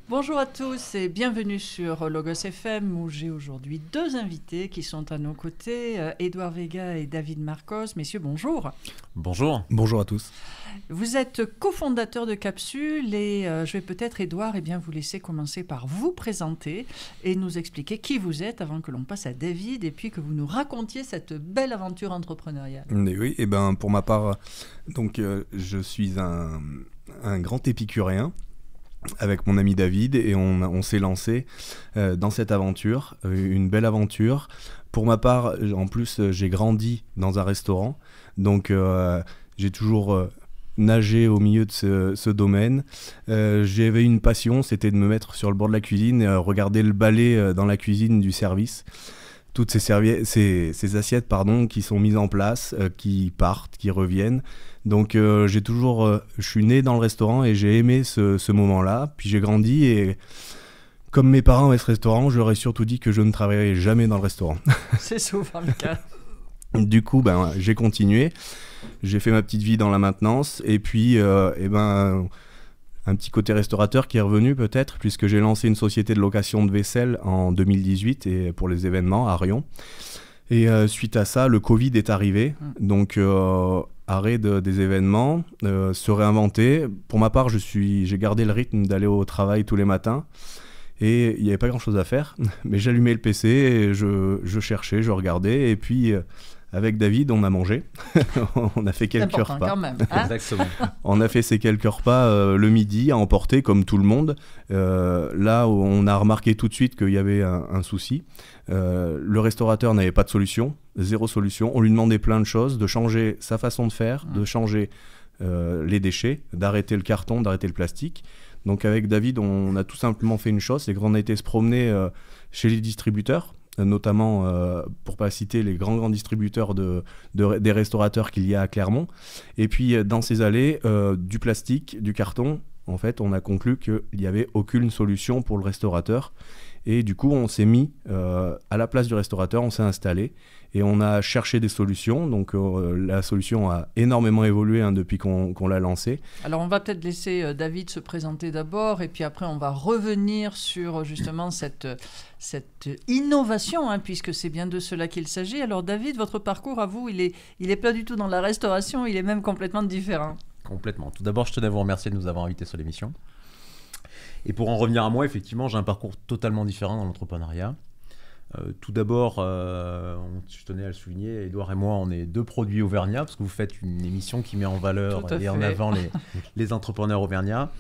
Bonjour à tous et bienvenue sur Logos FM où j'ai aujourd'hui deux invités qui sont à nos côtés, Édouard Vega et David Marcos. Messieurs, bonjour. Bonjour. Bonjour à tous. Vous êtes cofondateurs de Capsule et je vais peut-être, Édouard, vous laisser commencer par vous présenter et nous expliquer qui vous êtes avant que l'on passe à David et puis que vous nous racontiez cette belle aventure entrepreneuriale. Et oui, pour ma part, je suis un grand épicurien avec mon ami David et on s'est lancé dans cette aventure, une belle aventure. Pour ma part, en plus, j'ai grandi dans un restaurant, donc j'ai toujours nagé au milieu de ce domaine. J'avais une passion, c'était de me mettre sur le bord de la cuisine et regarder le balai dans la cuisine du service. Toutes ces assiettes qui sont mises en place, qui partent, qui reviennent. Donc je suis né dans le restaurant et j'ai aimé ce moment-là. Puis j'ai grandi et comme mes parents avaient ce restaurant, je leur ai surtout dit que je ne travaillerai jamais dans le restaurant. C'est souvent le cas. Du coup, j'ai continué. J'ai fait ma petite vie dans la maintenance et puis un petit côté restaurateur qui est revenu peut-être, puisque j'ai lancé une société de location de vaisselle en 2018 et pour les événements à Rion. Et suite à ça, le Covid est arrivé, donc arrêt des événements, se réinventer. Pour ma part, j'ai gardé le rythme d'aller au travail tous les matins et il n'y avait pas grand-chose à faire, mais j'allumais le PC et je cherchais, je regardais et puis... avec David, on a mangé. On a fait quelques repas. Quand même, hein. Exactement. On a fait ces quelques repas le midi à emporter, comme tout le monde. Là où on a remarqué tout de suite qu'il y avait un souci. Le restaurateur n'avait pas de solution, zéro solution. On lui demandait plein de choses, de changer sa façon de faire, de changer les déchets, d'arrêter le carton, d'arrêter le plastique. Donc avec David, on a tout simplement fait une chose, c'est qu'on a été se promener chez les distributeurs, notamment pour pas citer les grands distributeurs des restaurateurs qu'il y a à Clermont. Et puis dans ces allées, du plastique, du carton, en fait, on a conclu qu'il n'y avait aucune solution pour le restaurateur. Et du coup, on s'est mis à la place du restaurateur, on s'est installé et on a cherché des solutions. Donc la solution a énormément évolué depuis qu'on l'a lancée. Alors on va peut-être laisser David se présenter d'abord et puis après on va revenir sur justement cette innovation, puisque c'est bien de cela qu'il s'agit. Alors David, votre parcours à vous, il est pas du tout dans la restauration, il est même complètement différent. Complètement. Tout d'abord, je tenais à vous remercier de nous avoir invités sur l'émission. Et pour en revenir à moi, effectivement, j'ai un parcours totalement différent dans l'entrepreneuriat. Tout d'abord, je tenais à le souligner, Édouard et moi, on est deux produits auvergnats, parce que vous faites une émission qui met en valeur et en avant les entrepreneurs auvergnats.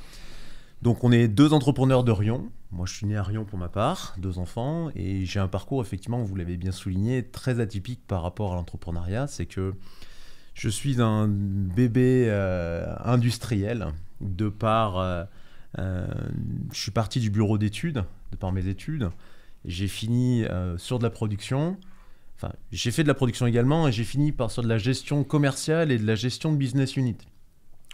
Donc on est deux entrepreneurs de Rion. Moi, je suis né à Rion pour ma part, deux enfants, et j'ai un parcours, effectivement, vous l'avez bien souligné, très atypique par rapport à l'entrepreneuriat. C'est que je suis un bébé industriel, de par... je suis parti du bureau d'études, de par mes études. J'ai fini sur de la production. Enfin, j'ai fait de la production également et j'ai fini sur de la gestion commerciale et de la gestion de business unit.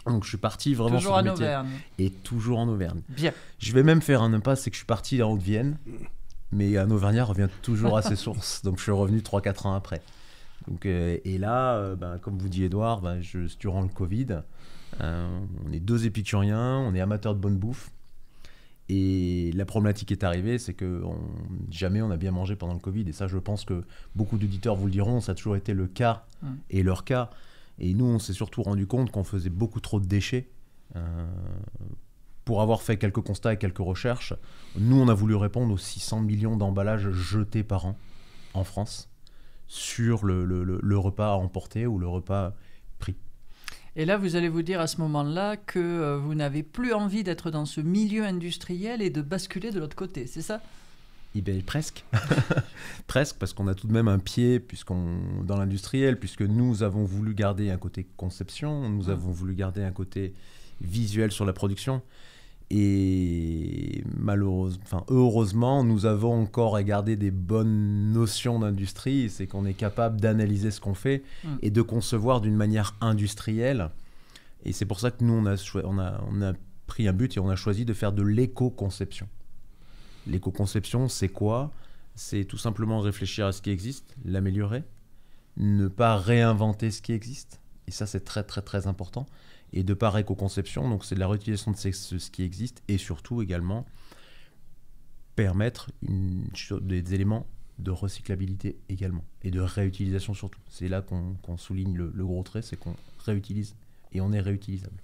Donc je suis parti vraiment toujours sur le en métier. Auvergne. Et toujours en Auvergne. Bien. Je vais même faire un impasse, c'est que je suis parti en Haute-Vienne, mais un Auvergnat revient toujours à ses sources. Donc je suis revenu 3-4 ans après. Donc, et là, comme vous dit Édouard, durant le Covid, on est deux épicuriens, on est amateurs de bonne bouffe. Et la problématique est arrivée, c'est que jamais on a bien mangé pendant le Covid. Et ça, je pense que beaucoup d'auditeurs vous le diront, ça a toujours été le cas et leur cas. Et nous, on s'est surtout rendu compte qu'on faisait beaucoup trop de déchets. Pour avoir fait quelques constats et quelques recherches, nous, on a voulu répondre aux 600 millions d'emballages jetés par an en France sur le repas à emporter ou le repas pris. Et là, vous allez vous dire à ce moment-là que vous n'avez plus envie d'être dans ce milieu industriel et de basculer de l'autre côté, c'est ça ? Presque. Presque, parce qu'on a tout de même un pied dans l'industriel, puisque nous avons voulu garder un côté conception, nous avons voulu garder un côté visuel sur la production. Et heureusement, nous avons encore à garder des bonnes notions d'industrie. C'est qu'on est capable d'analyser ce qu'on fait et de concevoir d'une manière industrielle. Et c'est pour ça que nous, on a pris un but et on a choisi de faire de l'éco-conception. L'éco-conception, c'est quoi ? C'est tout simplement réfléchir à ce qui existe, l'améliorer, ne pas réinventer ce qui existe. Et ça, c'est très, très, très important. Et de par éco-conception, donc c'est de la réutilisation de ce qui existe et surtout également permettre des éléments de recyclabilité également, et de réutilisation surtout. C'est là qu'on souligne le gros trait, c'est qu'on réutilise, et on est réutilisable.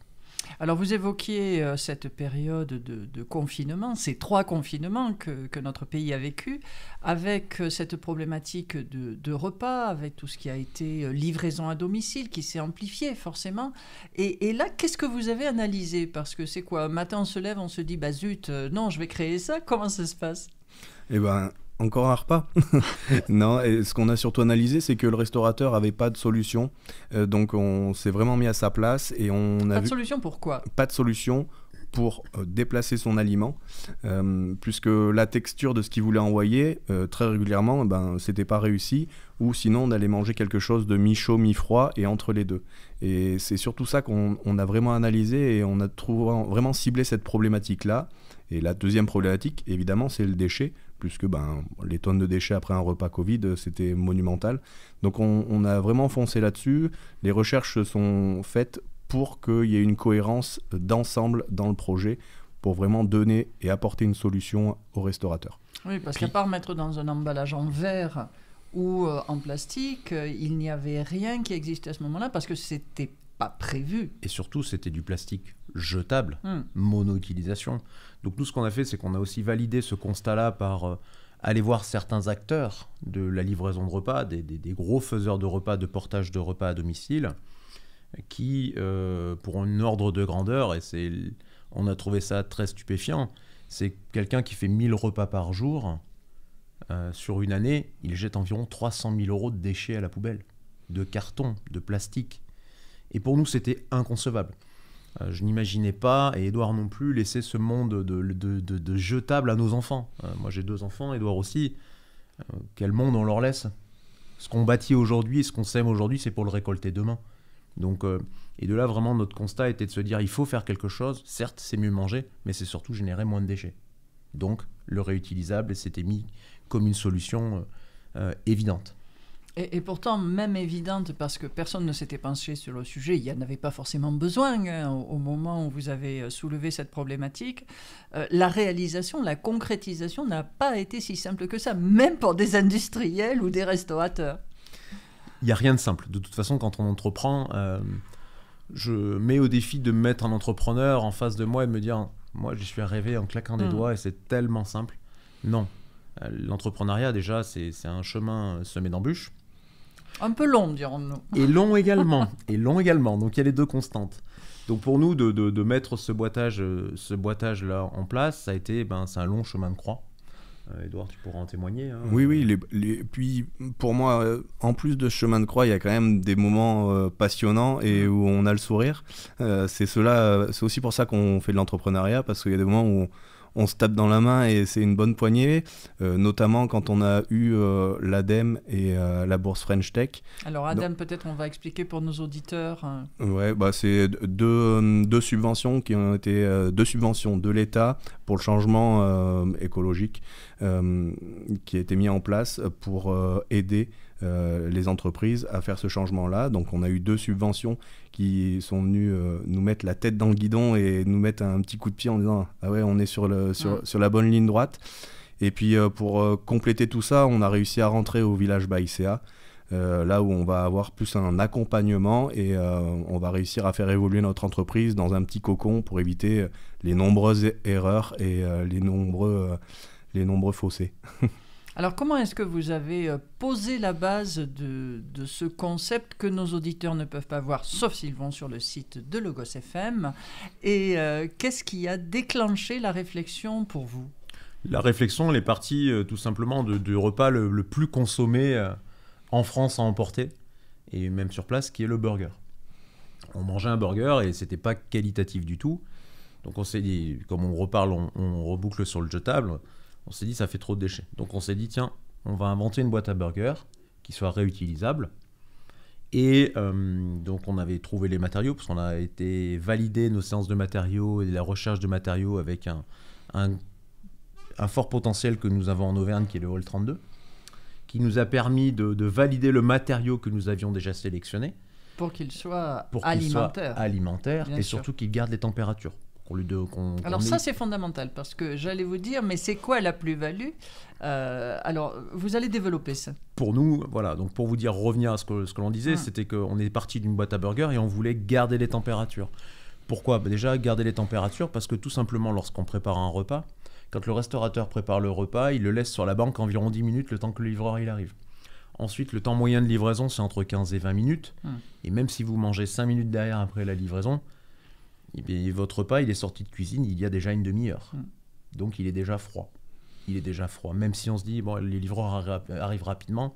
Alors vous évoquiez cette période de confinement, ces 3 confinements que notre pays a vécu, avec cette problématique de repas, avec tout ce qui a été livraison à domicile, qui s'est amplifié forcément. Et là, qu'est-ce que vous avez analysé? Parce que c'est quoi? Un matin, on se lève, on se dit, bah zut, non, je vais créer ça. Comment ça se passe? Eh ben, encore un repas. Non, et ce qu'on a surtout analysé, c'est que le restaurateur avait pas de solution. Donc on s'est vraiment mis à sa place et on a Pas de solution, pourquoi? pas de solution pour déplacer son aliment, puisque la texture de ce qu'il voulait envoyer, très régulièrement, c'était pas réussi, ou sinon on allait manger quelque chose de mi-chaud, mi-froid, et entre les deux. Et c'est surtout ça qu'on a vraiment analysé, et on a vraiment ciblé cette problématique-là. Et la deuxième problématique, évidemment, c'est le déchet, puisque les tonnes de déchets après un repas Covid, c'était monumental. Donc on a vraiment foncé là-dessus. Les recherches sont faites pour qu'il y ait une cohérence d'ensemble dans le projet, pour vraiment donner et apporter une solution aux restaurateurs. Oui, parce qu'à part mettre dans un emballage en verre ou en plastique, il n'y avait rien qui existait à ce moment-là, parce que c'était pas prévu. Et surtout, c'était du plastique jetable, mono-utilisation. Donc nous, ce qu'on a fait, c'est qu'on a aussi validé ce constat-là par aller voir certains acteurs de la livraison de repas, des gros faiseurs de repas, de portage de repas à domicile, qui, pour un ordre de grandeur, et on a trouvé ça très stupéfiant, c'est quelqu'un qui fait 1000 repas par jour, sur une année, il jette environ 300 000 € de déchets à la poubelle, de carton, de plastique. Et pour nous, c'était inconcevable. Je n'imaginais pas, et Édouard non plus, laisser ce monde de jetables à nos enfants. Moi, j'ai 2 enfants, Édouard aussi. Quel monde on leur laisse? Ce qu'on bâtit aujourd'hui, ce qu'on sème aujourd'hui, c'est pour le récolter demain. Donc, et de là, vraiment, notre constat était de se dire, il faut faire quelque chose. Certes, c'est mieux manger, mais c'est surtout générer moins de déchets. Donc, le réutilisable s'était mis comme une solution évidente. Et pourtant, même évidente, parce que personne ne s'était penché sur le sujet, il n'y en avait pas forcément besoin au moment où vous avez soulevé cette problématique, la réalisation, la concrétisation n'a pas été si simple que ça, même pour des industriels ou des restaurateurs. Il n'y a rien de simple. De toute façon, quand on entreprend, je mets au défi de me mettre un entrepreneur en face de moi et de me dire, moi, j'y suis arrivé en claquant des doigts et c'est tellement simple. Non. L'entrepreneuriat, déjà, c'est un chemin semé d'embûches. Un peu long, dirons-nous. Et long également. Donc, il y a les 2 constantes. Donc, pour nous, de mettre ce boitage-là en place, ça a été, c'est un long chemin de croix. Édouard, tu pourras en témoigner. Hein. Oui. Puis, pour moi, en plus de ce chemin de croix, il y a quand même des moments passionnants et où on a le sourire. C'est aussi pour ça qu'on fait de l'entrepreneuriat, parce qu'il y a des moments où on se tape dans la main et c'est une bonne poignée, notamment quand on a eu l'ADEME et la bourse French Tech. Alors ADEME, peut-être on va expliquer pour nos auditeurs. Ouais, c'est deux subventions qui ont été 2 subventions de l'État pour le changement écologique qui a été mis en place pour aider les entreprises à faire ce changement-là. Donc on a eu 2 subventions qui sont venues nous mettre la tête dans le guidon et nous mettre un petit coup de pied en disant « Ah ouais, on est sur la bonne ligne droite ». Et puis pour compléter tout ça, on a réussi à rentrer au village Baïséa, là où on va avoir plus un accompagnement et on va réussir à faire évoluer notre entreprise dans un petit cocon pour éviter les nombreuses erreurs et les nombreux fossés. Alors, comment est-ce que vous avez posé la base de ce concept que nos auditeurs ne peuvent pas voir, sauf s'ils vont sur le site de Logos FM? Et qu'est-ce qui a déclenché la réflexion pour vous? La réflexion, elle est partie tout simplement du repas le plus consommé en France à emporter, et même sur place, qui est le burger. On mangeait un burger et c'était pas qualitatif du tout. Donc on s'est dit, comme on reparle, on reboucle sur le jetable, on s'est dit ça fait trop de déchets. Donc on s'est dit tiens, on va inventer une boîte à burger qui soit réutilisable. Et donc on avait trouvé les matériaux, parce qu'on a été valider nos séances de matériaux et la recherche de matériaux avec un fort potentiel que nous avons en Auvergne, qui est le Hall 32, qui nous a permis de valider le matériau que nous avions déjà sélectionné. Pour qu'il soit alimentaire. Bien et sûr. Surtout qu'il garde les températures. Alors ça, c'est fondamental, parce que j'allais vous dire, mais c'est quoi la plus-value ? Alors, vous allez développer ça. Pour nous, voilà, donc pour vous dire, revenir à ce que l'on disait, c'était qu'on est parti d'une boîte à burgers et on voulait garder les températures. Pourquoi ? Déjà, garder les températures, parce que tout simplement, lorsqu'on prépare un repas, quand le restaurateur prépare le repas, il le laisse sur la banque environ 10 minutes, le temps que le livreur il arrive. Ensuite, le temps moyen de livraison, c'est entre 15 et 20 minutes. Et même si vous mangez 5 minutes derrière après la livraison, eh bien, votre repas, il est sorti de cuisine il y a déjà une demi-heure. Donc, il est déjà froid. Même si on se dit, bon, les livreurs arrivent rapidement,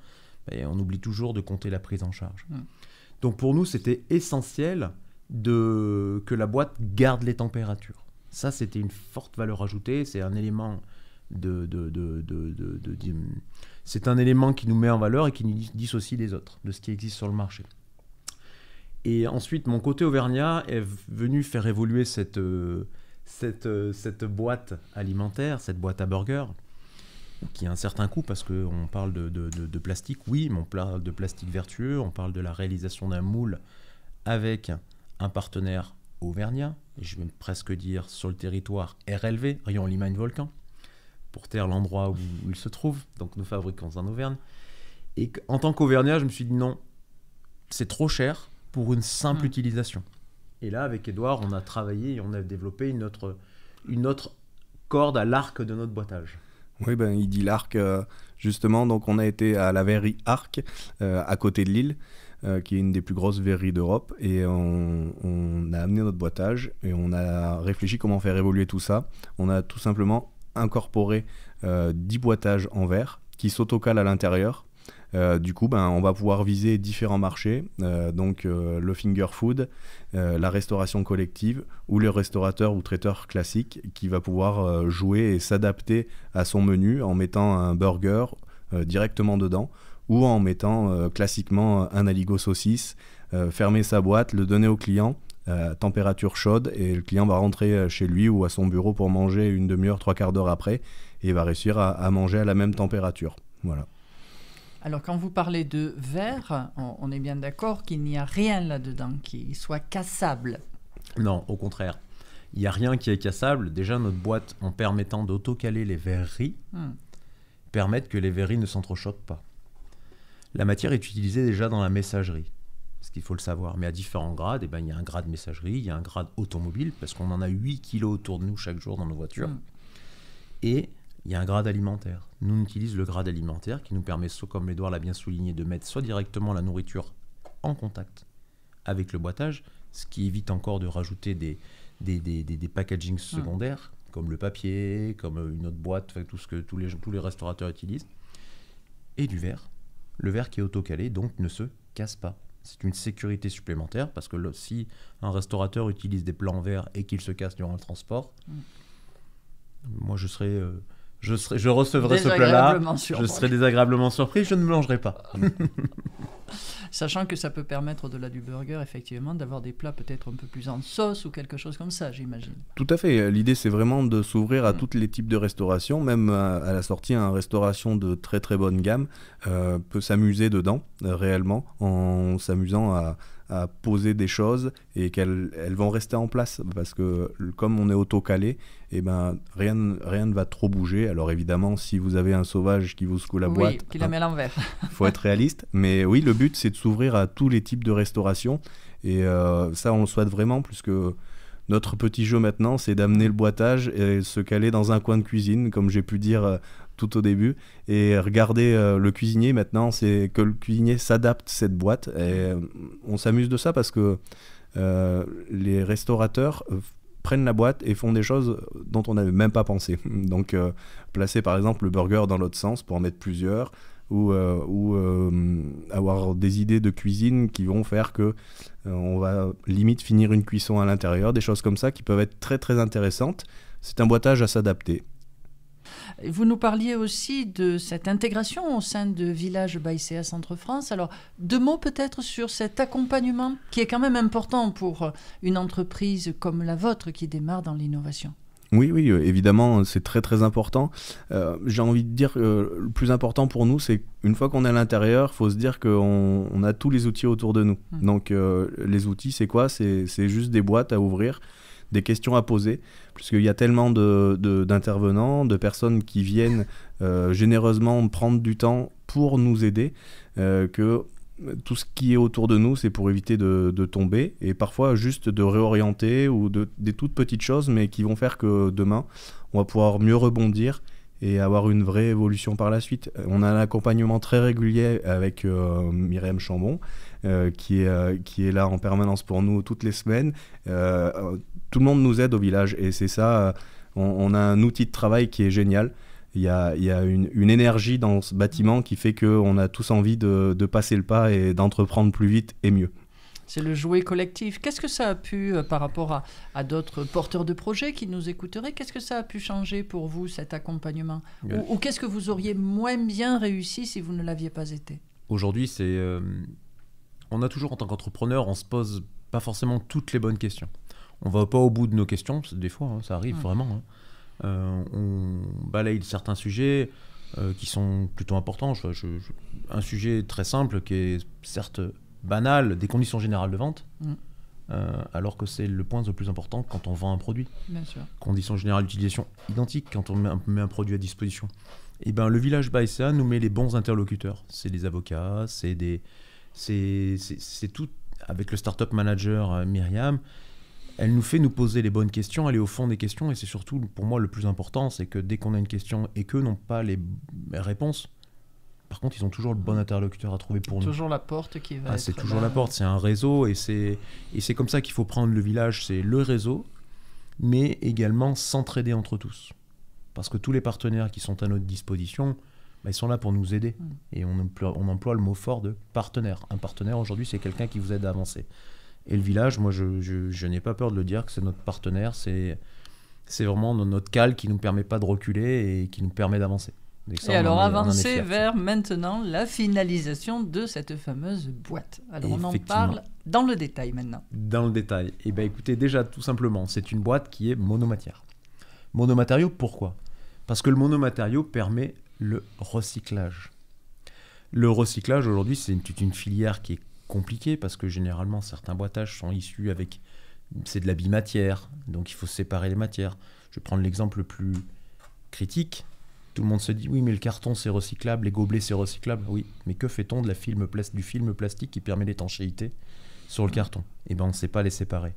on oublie toujours de compter la prise en charge. Donc, pour nous, c'était essentiel que la boîte garde les températures. Ça, c'était une forte valeur ajoutée. C'est un élément c'est un élément qui nous met en valeur et qui nous dissocie des autres, de ce qui existe sur le marché. Et ensuite, mon côté auvergnat est venu faire évoluer cette boîte alimentaire, cette boîte à burgers, qui a un certain coût parce qu'on parle de plastique, oui, mais on parle de plastique vertueux, on parle de la réalisation d'un moule avec un partenaire auvergnat, et je vais presque dire sur le territoire RLV, Rayon Limagne Volcan, pour taire l'endroit où il se trouve, donc nous fabriquons en Auvergne. Et en tant qu'auvergnat, je me suis dit non, c'est trop cher pour une simple utilisation. Et là, avec Édouard, on a travaillé et on a développé une autre corde à l'arc de notre boîtage. Oui, il dit l'arc, justement. Donc, on a été à la verrerie Arc, à côté de Lille, qui est une des plus grosses verreries d'Europe. Et on a amené notre boîtage et on a réfléchi comment faire évoluer tout ça. On a tout simplement incorporé 10 boîtages en verre qui s'autocalent à l'intérieur. Du coup, on va pouvoir viser différents marchés, donc le finger food, la restauration collective ou le restaurateur ou traiteur classique qui va pouvoir jouer et s'adapter à son menu en mettant un burger directement dedans ou en mettant classiquement un aligot saucisse, fermer sa boîte, le donner au client à température chaude et le client va rentrer chez lui ou à son bureau pour manger une demi-heure, 3/4 d'heure après et il va réussir à manger à la même température. Voilà. Alors, quand vous parlez de verre, on est bien d'accord qu'il n'y a rien là-dedans qui soit cassable. Non, au contraire. Il n'y a rien qui est cassable. Déjà, notre boîte, en permettant d'autocaler les verreries, permettent que les verreries ne s'entrechoquent pas. La matière est utilisée déjà dans la messagerie, ce qu'il faut le savoir. Mais à différents grades, il y a un grade messagerie, il y a un grade automobile, parce qu'on en a 8 kilos autour de nous chaque jour dans nos voitures. Et il y a un grade alimentaire. Nous, on utilise le grade alimentaire qui nous permet, comme Édouard l'a bien souligné, de mettre soit directement la nourriture en contact avec le boîtage, ce qui évite encore de rajouter des packagings secondaires, comme le papier, comme une autre boîte, tout ce que tous les restaurateurs utilisent, et du verre. Le verre qui est autocalé, donc, ne se casse pas. C'est une sécurité supplémentaire, parce que si un restaurateur utilise des plats en verre et qu'il se casse durant le transport, moi, je recevrai ce plat-là, je serai désagréablement surpris, je ne me mangerai pas. Sachant que ça peut permettre, au-delà du burger, effectivement, d'avoir des plats peut-être un peu plus en sauce ou quelque chose comme ça, j'imagine. Tout à fait. L'idée, c'est vraiment de s'ouvrir à tous les types de restauration. Même à la sortie, une restauration de très très bonne gamme peut s'amuser dedans, réellement, en s'amusant à poser des choses et qu'elles vont rester en place parce que comme on est auto-calé, rien ne va trop bouger. Alors évidemment, si vous avez un sauvage qui vous secoue la boîte... Oui, qui la met à l'envers. Il faut être réaliste. Mais oui, le but, c'est de s'ouvrir à tous les types de restauration. Et ça, on le souhaite vraiment, puisque notre petit jeu maintenant, c'est d'amener le boîtage et se caler dans un coin de cuisine, comme j'ai pu dire tout au début. Et regarder le cuisinier maintenant, c'est que le cuisinier s'adapte cette boîte. Et on s'amuse de ça parce que les restaurateurs prennent la boîte et font des choses dont on n'avait même pas pensé. Donc, placer par exemple le burger dans l'autre sens pour en mettre plusieurs, ou avoir des idées de cuisine qui vont faire que on va limite finir une cuisson à l'intérieur, des choses comme ça qui peuvent être très très intéressantes. C'est un boîtage à s'adapter. Vous nous parliez aussi de cette intégration au sein de Village by CA Centre-France. Alors, 2 mots peut-être sur cet accompagnement qui est quand même important pour une entreprise comme la vôtre qui démarre dans l'innovation. Oui, évidemment, c'est très très important. J'ai envie de dire que le plus important pour nous, c'est qu'une fois qu'on est à l'intérieur, il faut se dire qu'on a tous les outils autour de nous. Donc les outils, c'est quoi ? C'est juste des boîtes à ouvrir, des questions à poser, puisqu'il y a tellement d'intervenants, de personnes qui viennent généreusement prendre du temps pour nous aider, que tout ce qui est autour de nous, c'est pour éviter de tomber, et parfois juste de réorienter, ou des toutes petites choses, mais qui vont faire que demain, on va pouvoir mieux rebondir et avoir une vraie évolution par la suite. On a un accompagnement très régulier avec Myriam Chambon, qui est là en permanence pour nous toutes les semaines. Tout le monde nous aide au village, et c'est ça, on a un outil de travail qui est génial. Il y a une énergie dans ce bâtiment qui fait qu'on a tous envie de passer le pas et d'entreprendre plus vite et mieux. C'est le jouet collectif. Qu'est-ce que ça a pu, par rapport à d'autres porteurs de projets qui nous écouteraient, qu'est-ce que ça a pu changer pour vous, cet accompagnement ? Ou qu'est-ce que vous auriez moins bien réussi si vous ne l'aviez pas été ? Aujourd'hui, on a toujours, en tant qu'entrepreneur, on se pose pas forcément toutes les bonnes questions. On va pas au bout de nos questions, des fois, ça arrive vraiment. On balaye certains sujets qui sont plutôt importants. Un sujet très simple qui est certes banal, des conditions générales de vente, alors que c'est le point le plus important quand on vend un produit. Bien sûr. Conditions générales d'utilisation identiques quand on met un produit à disposition. Et ben, le village BASA nous met les bons interlocuteurs. C'est des avocats, c'est tout. Avec le startup manager Myriam, elle nous fait nous poser les bonnes questions, aller au fond des questions, et c'est surtout, pour moi, le plus important, c'est que dès qu'on a une question et qu'eux n'ont pas les réponses, par contre, ils ont toujours le bon interlocuteur à trouver pour nous. Toujours la porte qui va être c'est toujours la porte, c'est un réseau, et c'est comme ça qu'il faut prendre le village, c'est le réseau, mais également s'entraider entre tous. Parce que tous les partenaires qui sont à notre disposition, ils sont là pour nous aider. Et on emploie le mot fort de partenaire. Un partenaire, aujourd'hui, c'est quelqu'un qui vous aide à avancer. Et le village, moi, je n'ai pas peur de le dire, que c'est notre partenaire, c'est vraiment notre cale qui ne nous permet pas de reculer et qui nous permet d'avancer. Et alors, avancer vers maintenant la finalisation de cette fameuse boîte. Alors, on en parle dans le détail maintenant. Dans le détail. Eh bien, écoutez, déjà, tout simplement, c'est une boîte qui est monomatière. Monomatériau, pourquoi ? Parce que le monomatériau permet le recyclage. Le recyclage, aujourd'hui, c'est une filière qui est compliquée, parce que généralement, certains boîtages sont issus avec... C'est de la bimatière, donc il faut séparer les matières. Je vais prendre l'exemple le plus critique. Tout le monde se dit, oui, mais le carton, c'est recyclable, les gobelets, c'est recyclable. Oui, mais que fait-on du film plastique qui permet l'étanchéité sur le carton ? Eh bien, on ne sait pas les séparer.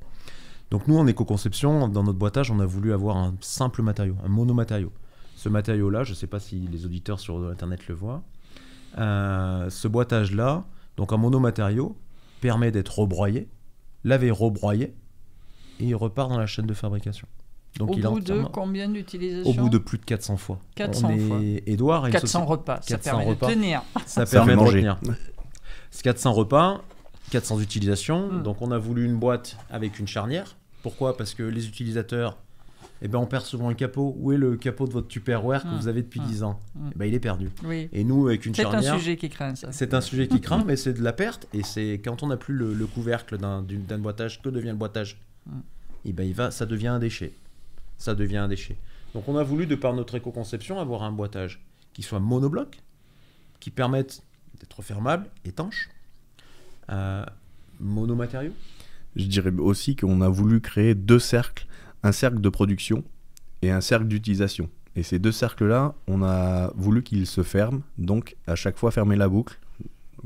Donc nous, en éco-conception, dans notre boîtage, on a voulu avoir un simple matériau, un monomatériau. Ce matériau-là, je ne sais pas si les auditeurs sur Internet le voient, ce boîtage-là, donc un monomatériau, permet d'être rebroyé, lavé, rebroyé, et il repart dans la chaîne de fabrication. Donc, au bout de combien d'utilisations ? Au bout de plus de 400 fois. 400 fois. Edouard, 400 repas, ça permet de tenir. Ça permet de retenir. C'est 400 repas, 400 utilisations. Donc on a voulu une boîte avec une charnière. Pourquoi ? Parce que les utilisateurs, on perd souvent le capot. Où est le capot de votre Tupperware que vous avez depuis 10 ans ? Il est perdu. Oui. Et nous, avec une charnière... C'est un sujet qui craint, ça. C'est un sujet qui craint, mais c'est de la perte. Et c'est quand on n'a plus le couvercle d'un boîtage, que devient le boîtage ? Ça devient un déchet. Ça devient un déchet. Donc on a voulu, de par notre éco-conception, avoir un boîtage qui soit monobloc, qui permette d'être fermable, étanche, monomatériaux. Je dirais aussi qu'on a voulu créer deux cercles, un cercle de production et un cercle d'utilisation. Et ces deux cercles-là, on a voulu qu'ils se ferment, donc à chaque fois fermer la boucle,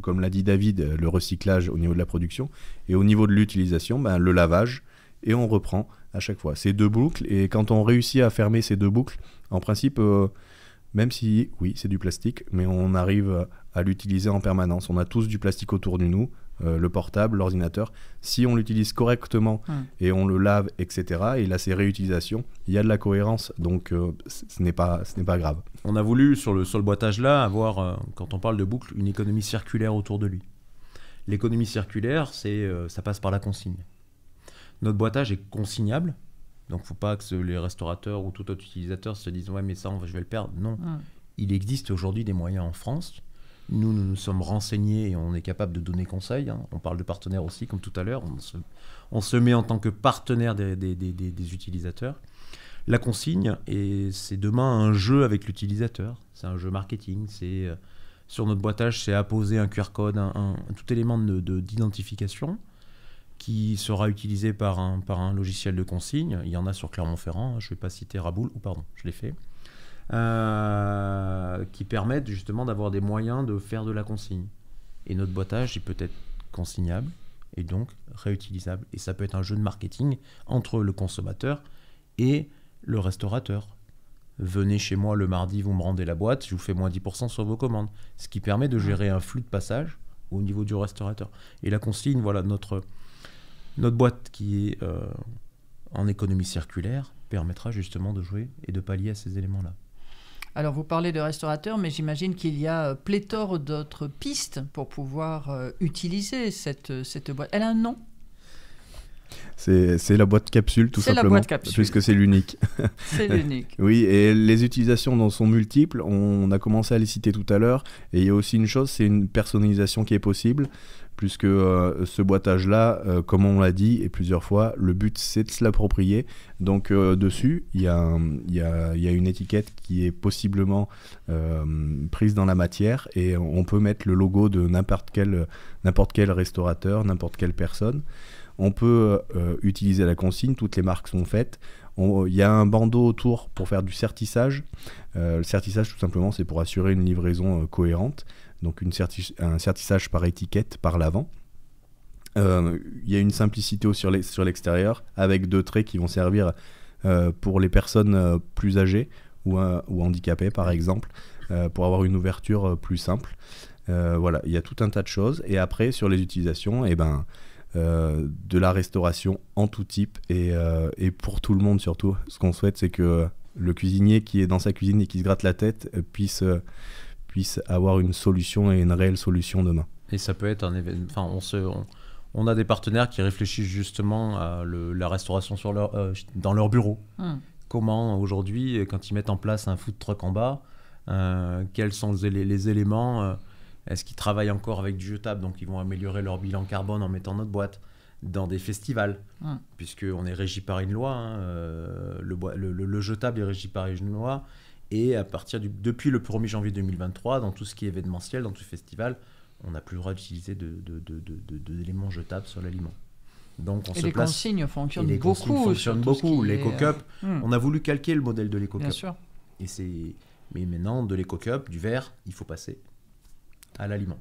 comme l'a dit David, le recyclage au niveau de la production, et au niveau de l'utilisation, le lavage, et on reprend à chaque fois ces deux boucles. Et quand on réussit à fermer ces deux boucles, en principe, même si, oui, c'est du plastique, mais on arrive à l'utiliser en permanence. On a tous du plastique autour de nous, le portable, l'ordinateur. Si on l'utilise correctement et on le lave, etc., et là, c'est réutilisation, il y a de la cohérence, donc ce n'est pas grave. On a voulu, sur le boîtage-là, avoir, quand on parle de boucle, une économie circulaire autour de lui. L'économie circulaire, ça passe par la consigne. Notre boîtage est consignable, donc il ne faut pas que les restaurateurs ou tout autre utilisateur se disent « ouais, mais ça, je vais le perdre ». Non, il existe aujourd'hui des moyens en France. Nous nous sommes renseignés et on est capable de donner conseil. On parle de partenaires aussi, comme tout à l'heure. On se met en tant que partenaire des utilisateurs. La consigne, c'est demain un jeu avec l'utilisateur. C'est un jeu marketing. Sur notre boîtage, c'est apposer un QR code, tout élément d'identification qui sera utilisé par un logiciel de consigne. Il y en a sur Clermont-Ferrand, je ne vais pas citer Raboul, je l'ai fait, qui permettent justement d'avoir des moyens de faire de la consigne. Et notre boîtage, il peut être consignable et donc réutilisable. Et ça peut être un jeu de marketing entre le consommateur et le restaurateur. Venez chez moi le mardi, vous me rendez la boîte, je vous fais moins 10% sur vos commandes. Ce qui permet de gérer un flux de passage au niveau du restaurateur. Et la consigne, voilà, notre boîte qui est en économie circulaire permettra justement de jouer et de pallier à ces éléments-là. Alors, vous parlez de restaurateurs, mais j'imagine qu'il y a pléthore d'autres pistes pour pouvoir utiliser cette boîte. Elle a un nom ? C'est la boîte capsule, tout simplement. C'est la boîte capsule. Puisque c'est l'unique. C'est l'unique. Oui, et les utilisations sont multiples. On a commencé à les citer tout à l'heure. Et il y a aussi une chose, c'est une personnalisation qui est possible. Puisque ce boîtage-là, comme on l'a dit et plusieurs fois, le but c'est de se l'approprier. Donc dessus, il y a une étiquette qui est possiblement prise dans la matière et on peut mettre le logo de n'importe quel restaurateur, n'importe quelle personne. On peut utiliser la consigne, toutes les marques sont faites. Il y a un bandeau autour pour faire du sertissage. Le sertissage, tout simplement, c'est pour assurer une livraison cohérente. Donc un sertissage par étiquette, par l'avant. Il y a une simplicité sur l'extérieur, avec 2 traits qui vont servir pour les personnes plus âgées ou handicapées, par exemple, pour avoir une ouverture plus simple. Voilà, il y a tout un tas de choses. Et après, sur les utilisations, de la restauration en tout type et pour tout le monde surtout. Ce qu'on souhaite, c'est que le cuisinier qui est dans sa cuisine et qui se gratte la tête puisse avoir une solution et une réelle solution demain. Et ça peut être un événement. Enfin, on a des partenaires qui réfléchissent justement à la restauration dans leur bureau. Comment aujourd'hui, quand ils mettent en place un food truck en bas, quels sont les éléments est-ce qu'ils travaillent encore avec du jetable, donc ils vont améliorer leur bilan carbone en mettant notre boîte dans des festivals, puisqu'on est régi par une loi, le jetable est régi par une loi, et depuis le 1er janvier 2023, dans tout ce qui est événementiel, dans tout festival, on n'a plus le droit d'utiliser d'éléments jetables sur l'aliment. Donc les consignes fonctionnent beaucoup. L'Eco-Cup, on a voulu calquer le modèle de l'Eco-Cup. Bien sûr. Mais maintenant, de l'Eco-Cup, du verre, il faut passer à l'aliment.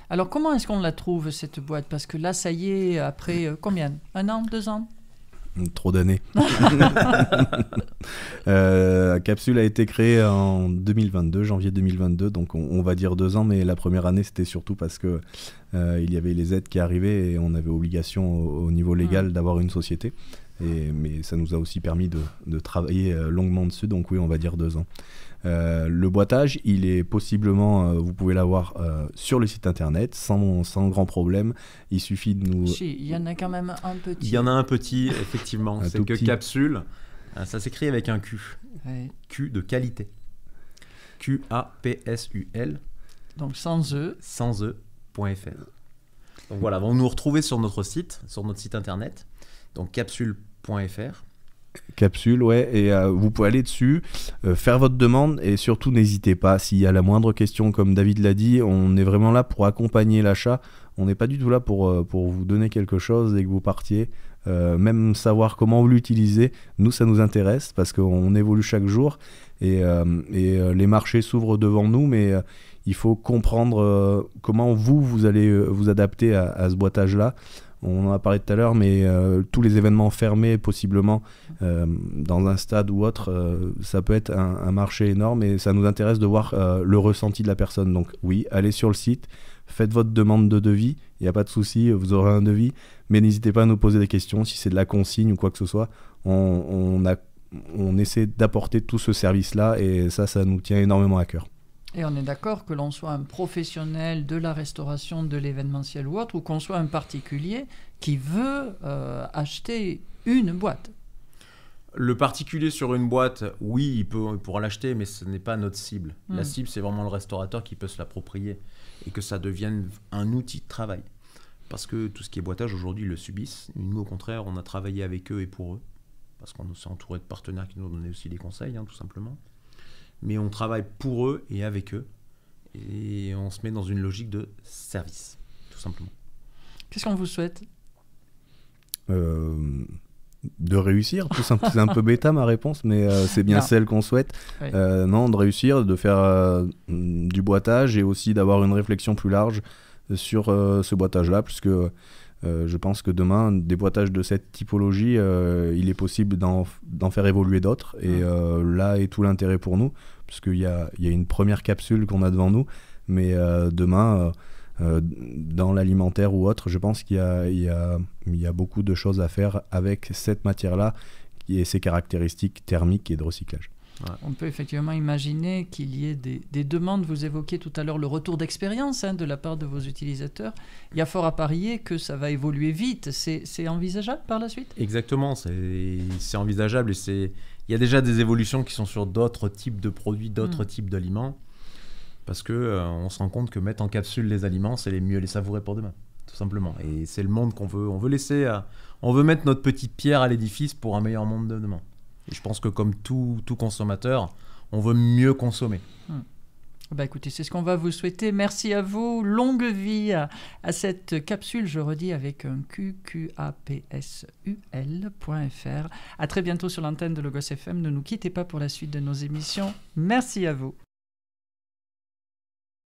Alors, comment est-ce qu'on la trouve, cette boîte ? Parce que là, ça y est, après combien ? 1 an, 2 ans ? Trop d'années. Capsule a été créée en 2022, janvier 2022, donc on va dire 2 ans, mais la première année, c'était surtout parce que il y avait les aides qui arrivaient et on avait obligation au niveau légal d'avoir une société. Mais ça nous a aussi permis de travailler longuement dessus, donc oui, on va dire 2 ans. Le boîtage, il est possiblement, vous pouvez l'avoir sur le site internet sans grand problème. Il suffit de nous. Si, il y en a quand même un petit. Il y en a un petit, effectivement. C'est que petit. Capsule, ça s'écrit avec un Q. Ouais. Q de qualité. QAPSUL. Donc sans E. Sans E.fr. Donc voilà, vous nous retrouvez sur notre site internet. Donc capsule.fr. Capsule, ouais, et vous pouvez aller dessus, faire votre demande et surtout n'hésitez pas, s'il y a la moindre question, comme David l'a dit, on est vraiment là pour accompagner l'achat, on n'est pas du tout là pour vous donner quelque chose et que vous partiez, même savoir comment vous l'utilisez, nous ça nous intéresse parce qu'on évolue chaque jour et les marchés s'ouvrent devant nous, mais il faut comprendre comment vous allez vous adapter à ce boîtage-là. On en a parlé tout à l'heure, mais tous les événements fermés, possiblement, dans un stade ou autre, ça peut être un marché énorme et ça nous intéresse de voir le ressenti de la personne. Donc oui, allez sur le site, faites votre demande de devis, il n'y a pas de souci, vous aurez un devis, mais n'hésitez pas à nous poser des questions, si c'est de la consigne ou quoi que ce soit. On essaie d'apporter tout ce service-là et ça nous tient énormément à cœur. Et on est d'accord que l'on soit un professionnel de la restauration, de l'événementiel ou autre, ou qu'on soit un particulier qui veut acheter une boîte. Le particulier sur une boîte, oui, il pourra l'acheter, mais ce n'est pas notre cible. La cible, c'est vraiment le restaurateur qui peut se l'approprier et que ça devienne un outil de travail. Parce que tout ce qui est boîtage, aujourd'hui, ils le subissent. Nous, au contraire, on a travaillé avec eux et pour eux. Parce qu'on s'est entouré de partenaires qui nous ont donné aussi des conseils, tout simplement. Mais on travaille pour eux et avec eux. Et on se met dans une logique de service, tout simplement. Qu'est-ce qu'on vous souhaite ? de réussir, tout simple. C'est un peu bêta ma réponse, mais c'est bien celle qu'on souhaite. Oui. Non, de réussir, de faire du boitage et aussi d'avoir une réflexion plus large sur ce boitage-là, puisque je pense que demain, des boitages de cette typologie, il est possible d'en faire évoluer d'autres. Et là est tout l'intérêt pour nous, puisqu'il y a une première capsule qu'on a devant nous, mais demain... dans l'alimentaire ou autre, je pense qu'il y a beaucoup de choses à faire avec cette matière-là et ses caractéristiques thermiques et de recyclage. Ouais. On peut effectivement imaginer qu'il y ait des demandes. Vous évoquiez tout à l'heure le retour d'expérience de la part de vos utilisateurs. Il y a fort à parier que ça va évoluer vite. C'est envisageable par la suite ? Exactement, c'est envisageable et il y a déjà des évolutions qui sont sur d'autres types de produits, d'autres types d'aliments. Parce qu'on se rend compte que mettre en capsule les aliments, c'est mieux les savourer pour demain, tout simplement. Et c'est le monde qu'on veut. On veut mettre notre petite pierre à l'édifice pour un meilleur monde de demain. Et je pense que comme tout consommateur, on veut mieux consommer. Bah écoutez, c'est ce qu'on va vous souhaiter. Merci à vous. Longue vie à cette capsule, je redis, avec un qqapsul.fr. À très bientôt sur l'antenne de Logos FM. Ne nous quittez pas pour la suite de nos émissions. Merci à vous.